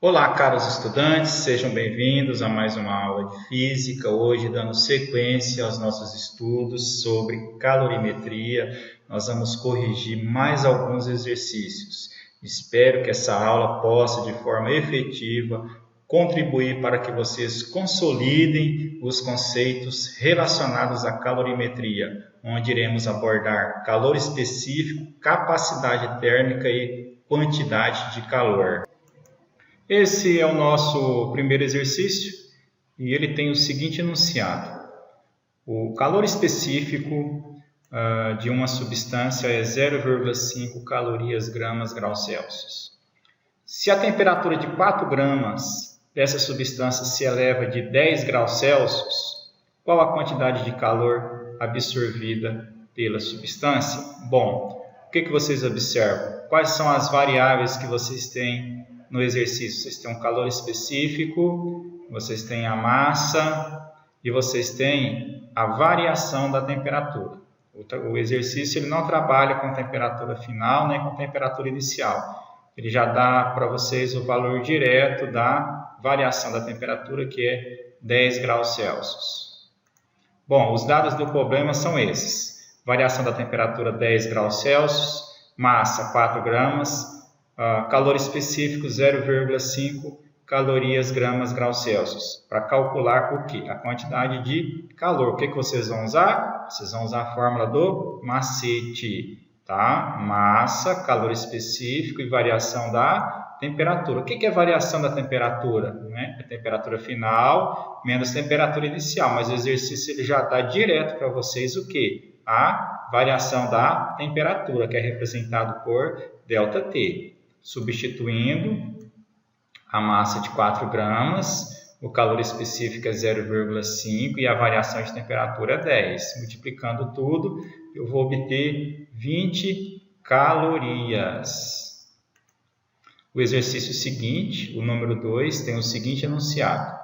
Olá, caros estudantes, sejam bem-vindos a mais uma aula de Física, hoje dando sequência aos nossos estudos sobre calorimetria. Nós vamos corrigir mais alguns exercícios. Espero que essa aula possa, de forma efetiva, contribuir para que vocês consolidem os conceitos relacionados à calorimetria, onde iremos abordar calor específico, capacidade térmica e quantidade de calor. Esse é o nosso primeiro exercício e ele tem o seguinte enunciado. O calor específico de uma substância é 0,5 calorias gramas graus Celsius. Se a temperatura de 4 gramas dessa substância se eleva de 10 graus Celsius, qual a quantidade de calor absorvida pela substância? Bom, o que vocês observam? Quais são as variáveis que vocês têm no exercício? Vocês têm um calor específico, vocês têm a massa e vocês têm a variação da temperatura. O exercício ele não trabalha com temperatura final nem com temperatura inicial. Ele já dá para vocês o valor direto da variação da temperatura, que é 10 graus Celsius. Bom, os dados do problema são esses. Variação da temperatura 10 graus Celsius, massa 4 gramas, calor específico 0,5 calorias gramas graus Celsius. Para calcular o quê? A quantidade de calor. O que vocês vão usar? Vocês vão usar a fórmula do macete, tá? Massa, calor específico e variação da temperatura. O que é variação da temperatura? É temperatura final menos temperatura inicial, mas o exercício ele já dá direto para vocês o quê? A variação da temperatura, que é representado por ΔT. Substituindo a massa de 4 gramas, o calor específico é 0,5 e a variação de temperatura é 10. Multiplicando tudo, eu vou obter 20 calorias. O exercício seguinte, o número 2, tem o seguinte enunciado.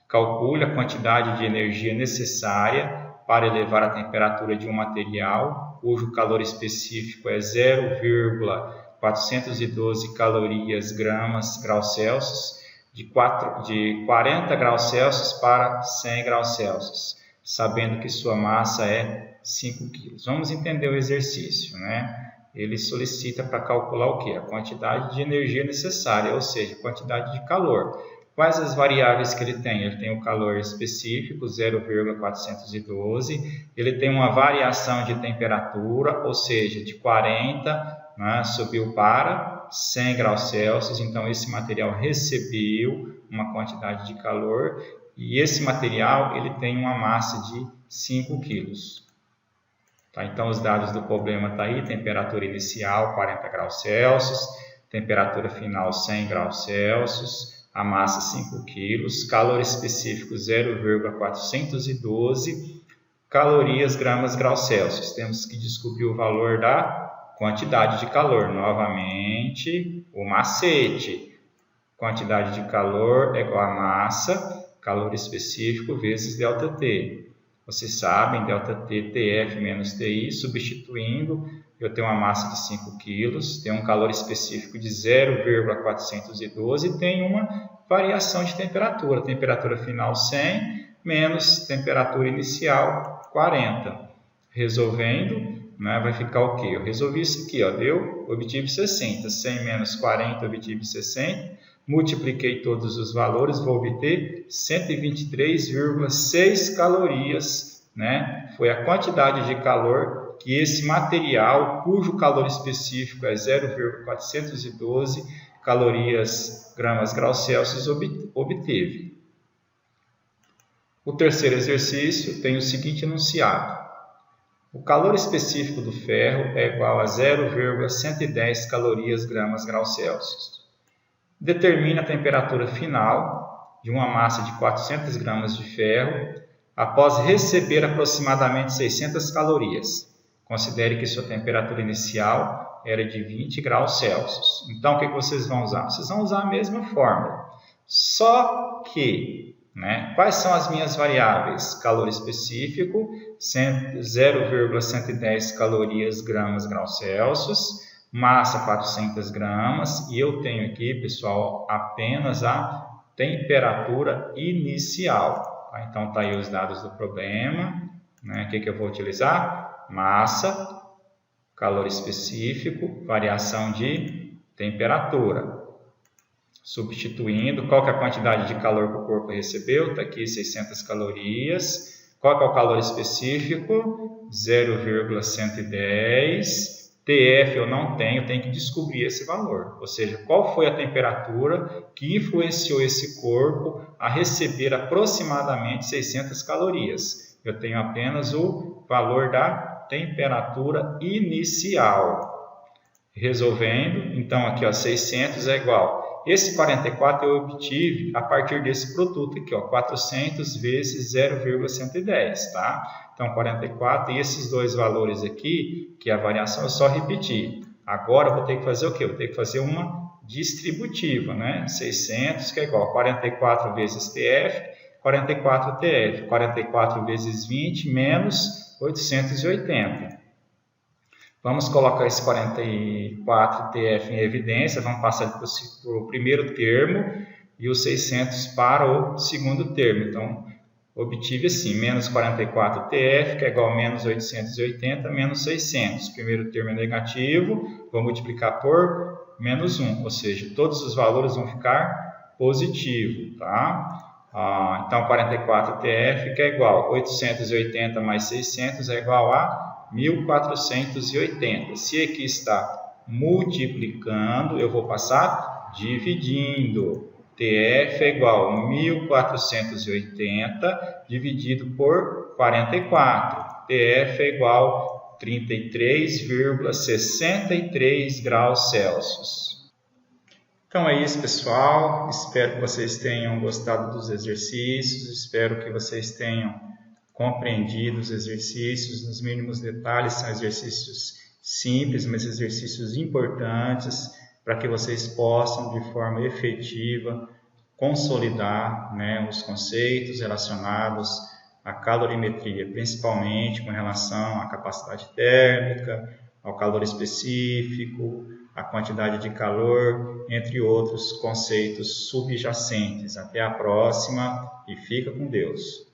Calcule a quantidade de energia necessária para elevar a temperatura de um material, cujo calor específico é 0,412 calorias gramas graus Celsius, de 40 graus Celsius para 100 graus Celsius, sabendo que sua massa é 5 kg. Vamos entender o exercício, né? Ele solicita para calcular o quê? A quantidade de energia necessária, ou seja, a quantidade de calor. Quais as variáveis que ele tem? Ele tem o calor específico, 0,412. Ele tem uma variação de temperatura, ou seja, de 40, né, subiu para 100 graus Celsius. Então, esse material recebeu uma quantidade de calor. E esse material ele tem uma massa de 5 kg. Tá? Então, os dados do problema estão aí. Temperatura inicial, 40 graus Celsius. Temperatura final, 100 graus Celsius. A massa 5 kg, calor específico 0,412 calorias gramas graus Celsius. Temos que descobrir o valor da quantidade de calor. Novamente, o macete. Quantidade de calor é igual a massa, calor específico vezes ΔT. Vocês sabem, ΔT, TF menos TI, substituindo, eu tenho uma massa de 5 kg, tenho um calor específico de 0,412 e tenho uma variação de temperatura. Temperatura final 100 menos temperatura inicial 40. Resolvendo, né, vai ficar o quê? Eu resolvi isso aqui, ó, obtive 60. 100 menos 40, obtive 60. Multipliquei todos os valores, vou obter 123,6 calorias, né? Foi a quantidade de calor que esse material, cujo calor específico é 0,412 calorias gramas graus Celsius, obteve. O terceiro exercício tem o seguinte enunciado. O calor específico do ferro é igual a 0,110 calorias gramas graus Celsius. Determine a temperatura final de uma massa de 400 gramas de ferro após receber aproximadamente 600 calorias. Considere que sua temperatura inicial era de 20 graus Celsius. Então, o que vocês vão usar? Vocês vão usar a mesma fórmula. Só que, né, quais são as minhas variáveis? Calor específico, 0,110 calorias gramas graus Celsius. massa 400 gramas, e eu tenho aqui, pessoal, apenas a temperatura inicial. Tá? Então, tá aí os dados do problema. Né? O que eu vou utilizar? Massa, calor específico, variação de temperatura. Substituindo, qual que é a quantidade de calor que o corpo recebeu? Está aqui 600 calorias. Qual que é o calor específico? 0,110. TF eu não tenho que descobrir esse valor. Ou seja, qual foi a temperatura que influenciou esse corpo a receber aproximadamente 600 calorias. Eu tenho apenas o valor da temperatura inicial. Resolvendo, então aqui ó, 600 é igual. Esse 44 eu obtive a partir desse produto aqui, ó, 400 vezes 0,110, tá? Então, 44 e esses dois valores aqui, que é a variação, é só repetir. Agora, eu vou ter que fazer o quê? Eu vou ter que fazer uma distributiva, né? 600, que é igual a 44 vezes TF, 44 TF, 44 vezes 20 menos 880. Vamos colocar esse 44 TF em evidência, vamos passar para o primeiro termo e os 600 para o segundo termo. Então, obtive assim, menos 44 TF, que é igual a menos 880, menos 600. O primeiro termo é negativo, vou multiplicar por menos 1, ou seja, todos os valores vão ficar positivos, tá? Então, 44 TF, que é igual a 880 mais 600, é igual a 1480. Se aqui está multiplicando, eu vou passar dividindo. TF é igual a 1480 dividido por 44. TF é igual a 33,63 graus Celsius. Então é isso, pessoal. Espero que vocês tenham gostado dos exercícios. Espero que vocês tenham compreendido os exercícios nos mínimos detalhes. São exercícios simples, mas exercícios importantes para que vocês possam, de forma efetiva, consolidar, né, os conceitos relacionados à calorimetria, principalmente com relação à capacidade térmica, ao calor específico, à quantidade de calor, entre outros conceitos subjacentes. Até a próxima e fica com Deus.